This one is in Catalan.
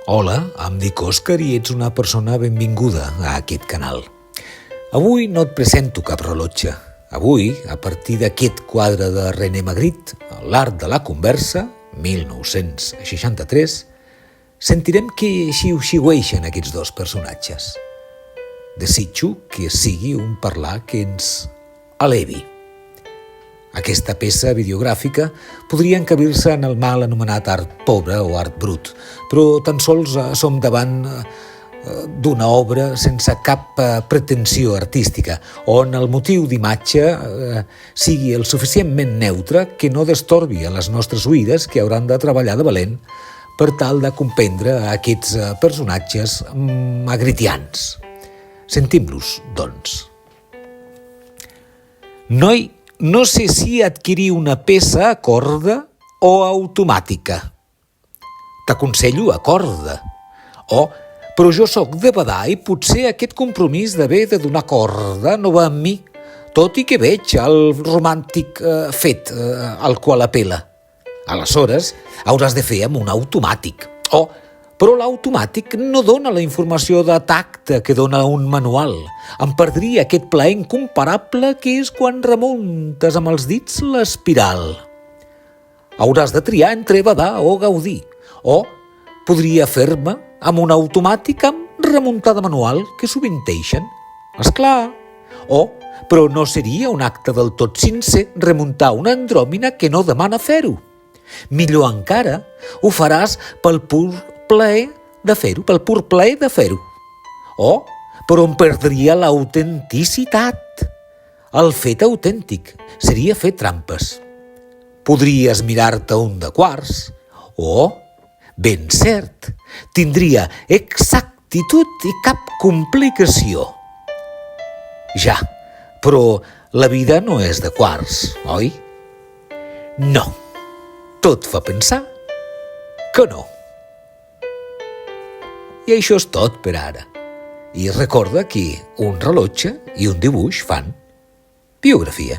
Hola, em dic Òscar i ets una persona benvinguda a aquest canal. Avui no et presento cap rellotge. Avui, a partir d'aquest quadre de René Magritte, L'art de la conversa, 1963, sentirem que xiuxiueixen aquests dos personatges. Desitjo que sigui un parlar que ens elevi. Aquesta peça videogràfica podria encabir-se en el mal anomenat art pobre o art brut, però tan sols som davant d'una obra sense cap pretensió artística, on el motiu d'imatge sigui el suficientment neutre que no destorbi a les nostres oïdes que hauran de treballar de valent per tal de comprendre aquests personatges magritians. Sentim-los, doncs. Noi, no sé si adquirir una peça a corda o automàtica. T'aconsello a corda. Però jo sóc de badar i potser aquest compromís d'haver de donar corda no va amb mi, tot i que veig el romàntic fet al qual apela. Aleshores, hauràs de fer amb un automàtic. Però l'automàtic no dona la informació de tacte que dona un manual. Em perdria aquest plaer incomparable que és quan remuntes amb els dits l'espiral. Hauràs de triar entre badar o gaudir. Podria fer-me amb un automàtic amb remuntada manual que sovinteixen. Esclar. Però no seria un acte del tot sincer remuntar una andròmina que no demana fer-ho. Millor encara, ho faràs pel pur plaer de fer-ho, però em perdria l'autenticitat. El fet autèntic seria fer trampes. Podries mirar-te un de quars, ben cert, tindria exactitud i cap complicació. Ja, però la vida no és de quars, oi? No, tot fa pensar que no. I això és tot per ara. I recorda que un rellotge i un dibuix fan biografia.